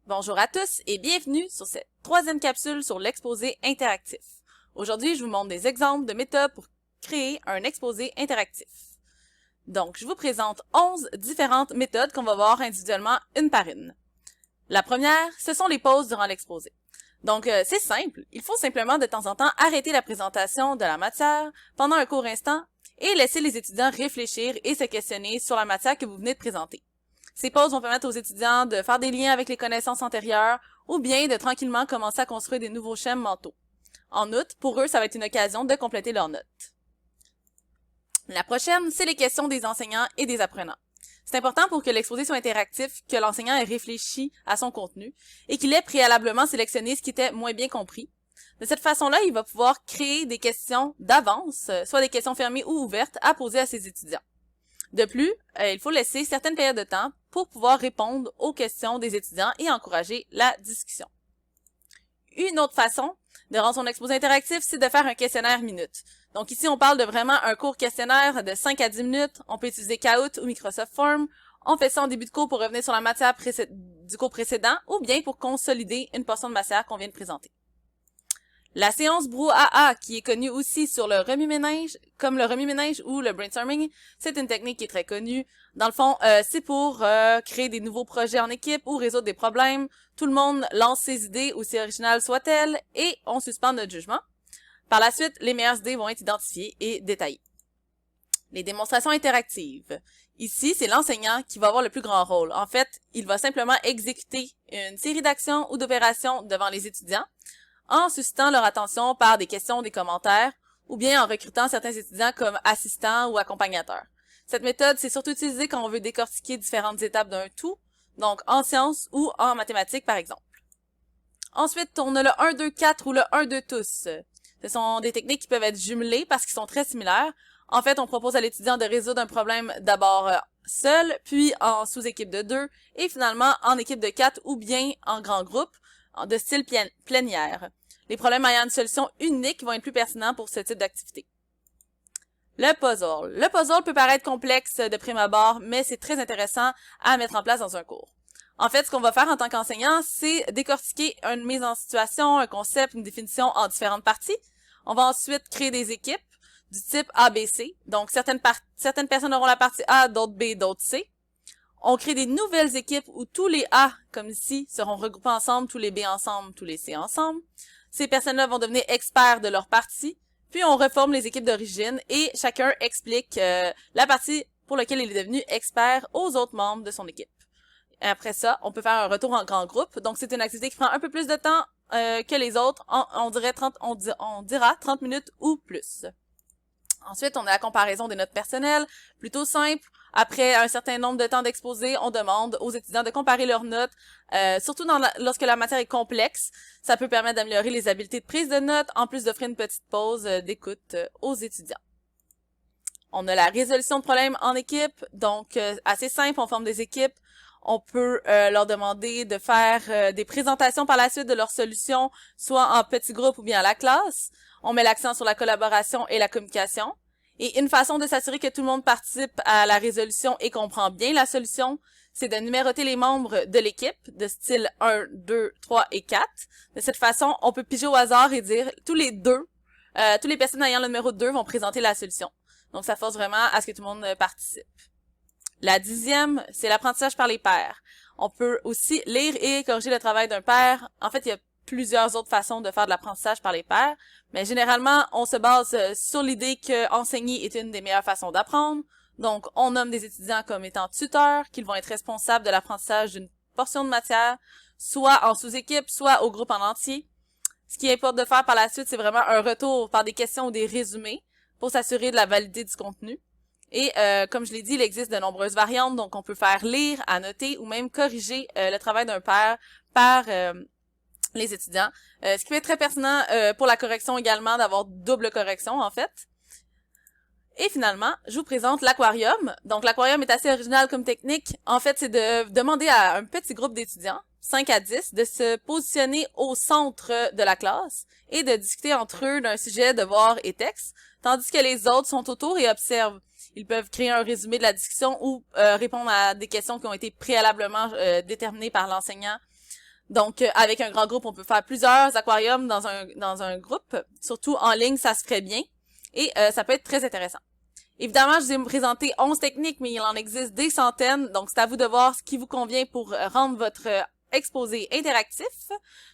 Bonjour à tous et bienvenue sur cette troisième capsule sur l'exposé interactif. Aujourd'hui, je vous montre des exemples de méthodes pour créer un exposé interactif. Donc, je vous présente 11 différentes méthodes qu'on va voir individuellement une par une. La première, ce sont les pauses durant l'exposé. Donc, c'est simple. Il faut simplement de temps en temps arrêter la présentation de la matière pendant un court instant et laisser les étudiants réfléchir et se questionner sur la matière que vous venez de présenter. Ces pauses vont permettre aux étudiants de faire des liens avec les connaissances antérieures ou bien de tranquillement commencer à construire des nouveaux schèmes mentaux. En outre, pour eux, ça va être une occasion de compléter leurs notes. La prochaine, c'est les questions des enseignants et des apprenants. C'est important pour que l'exposé soit interactif, que l'enseignant ait réfléchi à son contenu et qu'il ait préalablement sélectionné ce qui était moins bien compris. De cette façon-là, il va pouvoir créer des questions d'avance, soit des questions fermées ou ouvertes, à poser à ses étudiants. De plus, il faut laisser certaines périodes de temps pour pouvoir répondre aux questions des étudiants et encourager la discussion. Une autre façon de rendre son exposé interactif, c'est de faire un questionnaire minute. Donc ici, on parle de vraiment un court questionnaire de 5 à 10 minutes. On peut utiliser Kahoot ou Microsoft Form. On fait ça en début de cours pour revenir sur la matière du cours précédent ou bien pour consolider une portion de matière qu'on vient de présenter. La séance brouhaha, qui est connue aussi sur le remue-ménage, comme le remue-ménage ou le brainstorming, c'est une technique qui est très connue. Dans le fond, c'est pour créer des nouveaux projets en équipe ou résoudre des problèmes. Tout le monde lance ses idées, aussi originales soient-elles, et on suspend notre jugement. Par la suite, les meilleures idées vont être identifiées et détaillées. Les démonstrations interactives. Ici, c'est l'enseignant qui va avoir le plus grand rôle. En fait, il va simplement exécuter une série d'actions ou d'opérations devant les étudiants, en suscitant leur attention par des questions ou des commentaires, ou bien en recrutant certains étudiants comme assistants ou accompagnateurs. Cette méthode, c'est surtout utilisée quand on veut décortiquer différentes étapes d'un tout, donc en sciences ou en mathématiques par exemple. Ensuite, on a le 1, 2, 4 ou le 1, 2 tous. Ce sont des techniques qui peuvent être jumelées parce qu'ils sont très similaires. En fait, on propose à l'étudiant de résoudre un problème d'abord seul, puis en sous-équipe de 2, et finalement en équipe de 4 ou bien en grand groupe, de style plénière. Les problèmes ayant une solution unique vont être plus pertinents pour ce type d'activité. Le puzzle. Le puzzle peut paraître complexe de prime abord, mais c'est très intéressant à mettre en place dans un cours. En fait, ce qu'on va faire en tant qu'enseignant, c'est décortiquer une mise en situation, un concept, une définition en différentes parties. On va ensuite créer des équipes du type ABC. Donc, certaines personnes auront la partie A, d'autres B, d'autres C. On crée des nouvelles équipes où tous les A, comme ici, seront regroupés ensemble, tous les B ensemble, tous les C ensemble. Ces personnes-là vont devenir experts de leur partie, puis on reforme les équipes d'origine et chacun explique la partie pour laquelle il est devenu expert aux autres membres de son équipe. Après ça, on peut faire un retour en grand groupe. Donc, c'est une activité qui prend un peu plus de temps que les autres. On dira 30 minutes ou plus. Ensuite, on a la comparaison des notes personnelles, plutôt simple. Après un certain nombre de temps d'exposé, on demande aux étudiants de comparer leurs notes, surtout lorsque la matière est complexe. Ça peut permettre d'améliorer les habiletés de prise de notes, en plus d'offrir une petite pause d'écoute aux étudiants. On a la résolution de problèmes en équipe, donc assez simple, on forme des équipes. On peut leur demander de faire des présentations par la suite de leurs solutions, soit en petits groupes ou bien à la classe. On met l'accent sur la collaboration et la communication. Et une façon de s'assurer que tout le monde participe à la résolution et comprend bien la solution, c'est de numéroter les membres de l'équipe, de style 1, 2, 3 et 4. De cette façon, on peut piger au hasard et dire tous les personnes ayant le numéro 2 vont présenter la solution. Donc, ça force vraiment à ce que tout le monde participe. La 10e, c'est l'apprentissage par les pairs. On peut aussi lire et corriger le travail d'un pair. En fait, il y a plusieurs autres façons de faire de l'apprentissage par les pairs, mais généralement, on se base sur l'idée que enseigner est une des meilleures façons d'apprendre. Donc, on nomme des étudiants comme étant tuteurs, qu'ils vont être responsables de l'apprentissage d'une portion de matière, soit en sous-équipe, soit au groupe en entier. Ce qui importe de faire par la suite, c'est vraiment un retour par des questions ou des résumés pour s'assurer de la validité du contenu. Et comme je l'ai dit, il existe de nombreuses variantes, donc on peut faire lire, annoter ou même corriger le travail d'un pair par les étudiants. Ce qui peut être très pertinent pour la correction également, d'avoir double correction en fait. Et finalement, je vous présente l'aquarium. Donc l'aquarium est assez original comme technique. En fait, c'est de demander à un petit groupe d'étudiants, 5 à 10, de se positionner au centre de la classe et de discuter entre eux d'un sujet, devoir et texte, tandis que les autres sont autour et observent. Ils peuvent créer un résumé de la discussion ou répondre à des questions qui ont été préalablement déterminées par l'enseignant. Donc, avec un grand groupe, on peut faire plusieurs aquariums dans un groupe. Surtout en ligne, ça se ferait bien. Et ça peut être très intéressant. Évidemment, je vous ai présenté 11 techniques, mais il en existe des centaines. Donc, c'est à vous de voir ce qui vous convient pour rendre votre exposé interactif.